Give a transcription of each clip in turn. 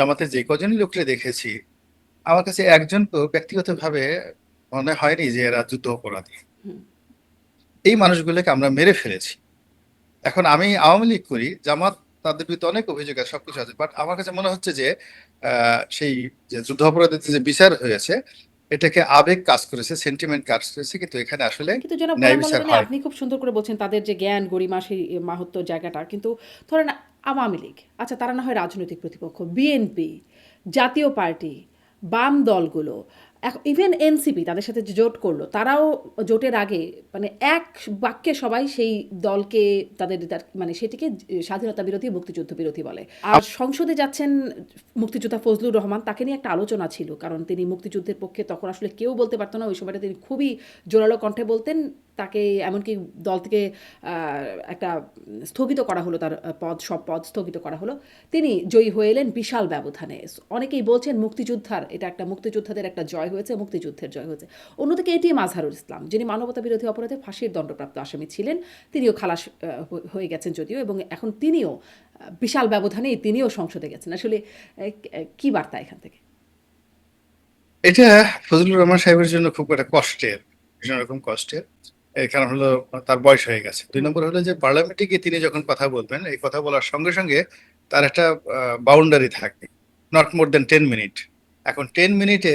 জামাতে যে কজনই লোককে দেখেছি, আমার কাছে একজনকেও ব্যক্তিগতভাবে মনে হয়নি যে এরা যুদ্ধ অপরাধী। হুম। এই মানুষগুলোকে আমরা মেরে ফেলেছি। এখন আমি আওয়ামী লীগ করি, জামাত তাদের বিরুদ্ধে অনেক অভিযোগ আছে, সবকিছু আছে, বাট আমার কাছে মনে হচ্ছে যে সেই যে যুদ্ধ অপরাধীদের যে বিচার হয়েছে, এটাকে আবেগ কাজ করেছে, সেন্টিমেন্ট কাজ করেছে, কিন্তু এখানে আসলে কিন্তু জনাব ন্যায় গোলাম বিচার মোল্লা হয়নি। আপনি খুব সুন্দর করে বলছেন তাদের যে জ্ঞান গরিমা সেই মাহাত্ম্য জায়গাটা, কিন্তু ধরেন আওয়ামী লীগ, আচ্ছা তারা না হয় রাজনৈতিক প্রতিপক্ষ, বিএনপি, জাতীয় পার্টি, বাম দলগুলো, ইভেন এনসিপি তাদের সাথে যে জোট করলো, তারাও জোটের আগে মানে এক বাক্যে সবাই সেই দলকে মানে সেটিকে স্বাধীনতা বিরোধী মুক্তিযুদ্ধ বিরোধী বলে। আর সংসদে যাচ্ছেন মুক্তিযোদ্ধা ফজলুর রহমান, তাকে নিয়ে একটা আলোচনা ছিল, কারণ তিনি মুক্তিযুদ্ধের পক্ষে তখন আসলে কেউ বলতে পারতো না, ওই সময়টা তিনি খুবই জোরালো কণ্ঠে বলতেন। তাকে এমনকি দল থেকে একটা স্থগিত করা হলো, তার সব পদ স্থগিত করা হলো। তিনি জয়ী হয়ে এলেন বিশাল ব্যবধানে। অনেকেই বলছেন এটা একটা মুক্তিযোদ্ধাদের একটা জয় হয়েছে, মুক্তিযুদ্ধের জয় হয়েছে। অন্যদিকে এটিএম আজহারুল ইসলাম, যিনি মানবতা বিরোধী অপরাধে ফাঁসির দণ্ডপ্রাপ্ত আসামি ছিলেন, তিনিও খালাস হয়ে গেছেন যদিও, এবং এখন তিনিও বিশাল ব্যবধানেই তিনিও সংসদে গেছেন। আসলে কি বার্তা এখান থেকে? এটা ফজলুর রহমান সাহেবের জন্য খুব একটা কষ্টের, ভীষণ রকম কষ্টের। এর কারণ হলো তার বয়স হয়ে গেছে। দুই হুম। নম্বর হলো যে পার্লামেন্টে গিয়ে তিনি যখন কথা বলবেন, এই কথা বলার সঙ্গে সঙ্গে তার একটা বাউন্ডারি থাকে, নট মোর দেন 10 মিনিট। এখন 10 মিনিটে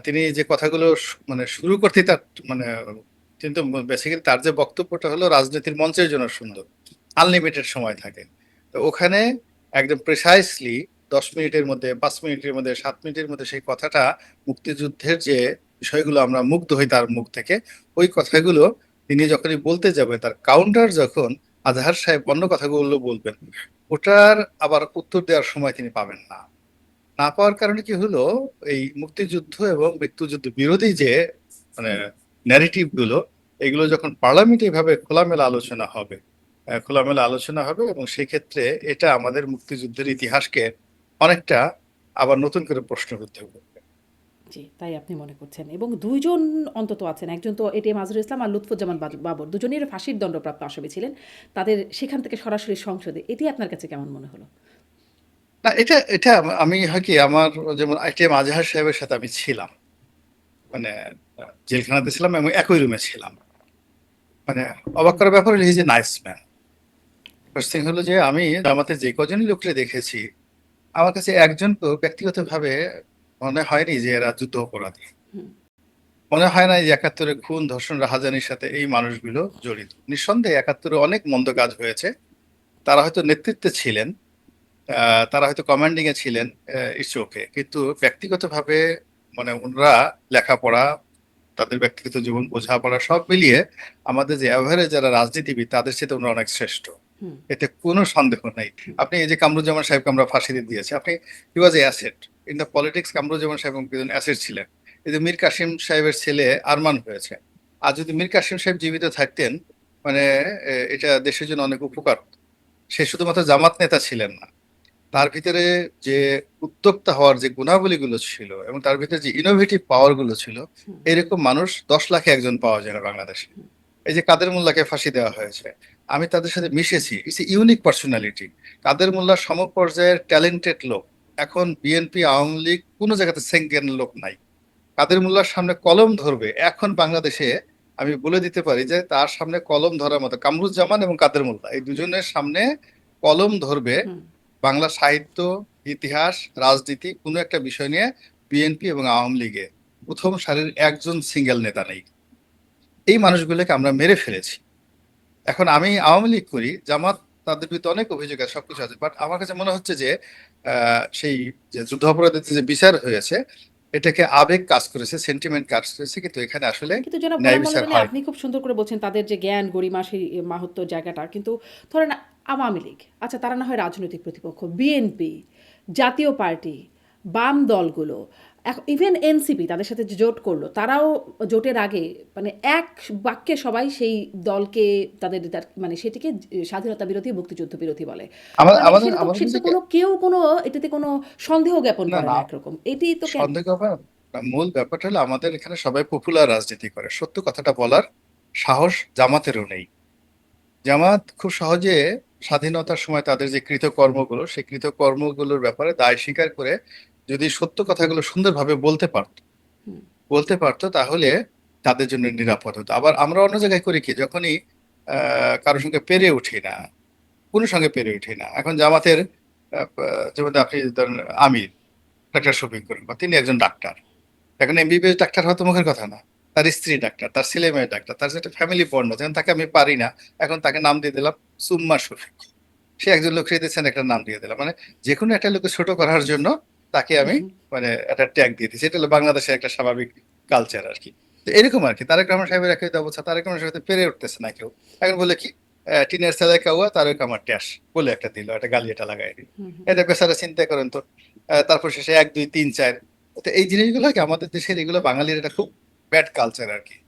তিনি যে কথাগুলো মানে শুরু করতে তার মানে, কিন্তু বেসিক্যালি তার যে বক্তব্যটা হলো রাজনীতির মঞ্চের জন্য সুন্দর, আনলিমিটেড সময় থাকে। তো ওখানে একদম প্রিসাইসলি 10 মিনিটের মধ্যে, 5 মিনিটের মধ্যে, 7 মিনিটের মধ্যে সেই কথাটা, মুক্তিযুদ্ধের যে বিষয়গুলো আমরা মুগ্ধ হই তার মুখ থেকে, ওই কথাগুলো তিনি যখনই বলতে যাবে, তার কাউন্টার যখন আজহার সাহেব অন্য কথাগুলো বলবেন, ওটার আবার উত্তর দেওয়ার সময় তিনি পাবেন না। না পাওয়ার কারণে কি হলো, এই মুক্তিযুদ্ধ এবং মুক্তিযুদ্ধ বিরোধী যে মানে ন্যারেটিভ গুলো, এগুলো যখন পার্লামেন্টে এভাবে খোলামেলা আলোচনা হবে, খোলামেলা আলোচনা হবে, এবং সেক্ষেত্রে এটা আমাদের মুক্তিযুদ্ধের ইতিহাসকে অনেকটা আবার নতুন করে প্রশ্নবিদ্ধ করবে। জি, তাই আপনি মনে করছেন। এবং ২ জন অন্তত আছেন। একজন তো এটিএম আজহারুল ইসলাম আর লুৎফুজ্জামান বাবর। দুজনেই ফাঁসির দণ্ডপ্রাপ্ত আসামি ছিলেন। তাদের সেখান থেকে সরাসরি সংসদে। এটি আপনার কাছে কেমন মনে হলো? না, এটা এটা আমি হয় কি, আমার যেমন আইটিএম আজহার সাহেবের সাথে আমি ছিলাম, মানে জেলখানাতে ছিলাম এবং একই রুমে ছিলাম। মানে অবাক হুম। করার ব্যাপার হলো, যে নাইস ম্যান। ফার্স্ট থিং হলো যে আমি জামাতে যে কজনই লোককে দেখেছি, আমার কাছে একজনকেও ব্যক্তিগতভাবে মনে হয়নি যে এরা যুদ্ধ অপরাধী। হুম। মনে হয় না যে ৭১-এ খুন, ধর্ষণ, রাহাজানির সাথে এই মানুষগুলো জড়িত। নিঃসন্দেহে ৭১-এ অনেক মন্দ কাজ হয়েছে। তারা হয়তো নেতৃত্বে ছিলেন, তারা হয়তো কমান্ডিং এ ছিলেন, ইটস ওকে, কিন্তু ব্যক্তিগতভাবে মানে ওনারা লেখাপড়া, তাদের ব্যক্তিগত জীবন, বোঝাপড়া সব মিলিয়ে আমাদের যে অ্যাভারেজ যারা রাজনীতিবিদ, তাদের সাথে ওনারা অনেক শ্রেষ্ঠ। হুম। এতে কোনো সন্দেহ নেই। হুম। আপনি এই যে কামরুজ্জামান সাহেবকে আমরা ফাঁসি দিয়েছি, আপনি he was a asset in the politics. Kamruzzaman সাহেব একজন অ্যাসেট ছিলেন। এই যে মীর কাসিম সাহেবের ছেলে আরমান হয়েছে, আর যদি মীর কাসিম সাহেব জীবিত থাকতেন, মানে এটা দেশের জন্য অনেক উপকার হতো। সে শুধুমাত্র জামাত নেতা ছিলেন না, তার ভিতরে যে উদ্যোক্তা হওয়ার যে গুণাবলীগুলো ছিল, এবং তার ভিতরে যে ইনোভেটিভ পাওয়ার গুলো ছিল, হুম। এরকম মানুষ 10 লাখে একজন পাওয়া যায় না বাংলাদেশে। এই যে কাদের মোল্লাকে ফাঁসি দেওয়া হয়েছে, আমি তাদের সাথে মিশেছি, it's unique personality. Kader Mollah সমপর্যায়ের ট্যালেন্টেড লোক। এখন বিএনপি, আওয়ামী লীগ কোনো জায়গাতে সেকেন্ড লোক নাই। কাদের মোল্লার সামনে কলম ধরবে এখন বাংলাদেশে, আমি বলে দিতে পারি যে তার সামনে কলম ধরার মতো কামরুজ্জামান এবং কাদের মোল্লা, এই দুজনের সামনে কলম ধরবে হুম। বাংলা সাহিত্য, ইতিহাস, রাজনীতি, কোনো একটা বিষয় নিয়ে বিএনপি এবং আওয়ামী লীগে প্রথম সারির একজন সিঙ্গেল নেতা নেই। এই মানুষগুলোকে আমরা মেরে ফেলেছি। এখন আমি আওয়ামী লীগ করি, জামাত তাদের বিরুদ্ধে অনেক অভিযোগ আছে, সবকিছু আছে, বাট আমার কাছে মনে হচ্ছে যে সেই যে যুদ্ধাপরাধীদের যে বিচার হয়েছে, এটাকে আবেগ কাজ করেছে, সেন্টিমেন্ট কাজ করেছে, কিন্তু এখানে আসলে কিন্তু জনাব ন্যায় গোলাম বিচার মোল্লা হয়নি। আপনি খুব সুন্দর করে বলছেন তাদের যে জ্ঞান গরিমা সেই মাহাত্ম্য জায়গাটা, কিন্তু ধরেন আওয়ামী লীগ, আচ্ছা তারা না হয় রাজনৈতিক প্রতিপক্ষ, বিএনপি, জাতীয় পার্টি, বাম দলগুলো, ইভেন এনসিপি তাদের সাথে যে জোট করলো, তারাও জোটের আগে মানে এক বাক্যে সবাই সেই দলকে মানে সেটিকে স্বাধীনতা বিরোধী মুক্তিযুদ্ধ বিরোধী বলে। মানে আমাদের সেটা তো আমাদের সেটা তো নিজেকে, কোনো কেউ কোনো এটাতে কোনো সন্দেহ জ্ঞাপন না করে না, না একরকম, এটি তো কেন? সন্দেহ হবে না। মূল ব্যাপারটা হলো আমাদের এখানে সবাই পপুলার রাজনীতি করে, সত্য কথাটা বলার সাহস জামাতেরও নেই। জামাত খুব সহজে স্বাধীনতার সময় তাদের যে কৃতকর্মগুলো সেই কৃতকর্মগুলোর ব্যাপারে দায় স্বীকার করে যদি সত্য কথাগুলো সুন্দরভাবে হুম, বলতে পারতো তাহলে তাদের জন্য নিরাপদ হতো। আবার আমরা অন্য জায়গায় করি কি, যখনই কারোর সঙ্গে পেরে উঠি না, কোনো সঙ্গে পেরে উঠি না, এখন জামাতের যেমন আপনি ধরেন আমির ডাক্তার শফিক করিম, বা তিনি একজন ডাক্তার, এখন এমবিবিএস ডাক্তার হওয়া তো মুখের কথা না। তার স্ত্রী ডাক্তার, তার ছেলে মেয়ে ডাক্তার, তার যে একটা ফ্যামিলি বন্ড আছে, এখন তাকে আমি পারি না, এখন তাকে নাম দিয়ে দিলাম সুম্মা শফিক। সে একজন লোক দিয়েছেন, একটা নাম দিয়ে দিলাম, মানে যে কোনো একটা লোককে ছোট করার জন্য তাকে আমি হুম, মানে একটা ট্যাগ দিয়ে দিচ্ছি। এটা হলো বাংলাদেশের একটা স্বাভাবিক কালচার আর কি। তো এরকম আর কি, তারেক রহমান সাহেবের একই অবস্থা, তারেক রহমান সাহেব পেরে উঠতেছে না কেউ। এখন বলে কি টিনের সেলাই কাউয়া তারেক আমার ট্যাস বলে একটা দিল, একটা গালি এটা লাগাই দিল। হুম, হুম। এটা বেচারা চিন্তা করেন তো। তারপর শেষে 1 2 3 4। তো এই জিনিসগুলো কি আমাদের দেশের, এগুলো বাঙালির এটা খুব ব্যাড কালচার আর কি।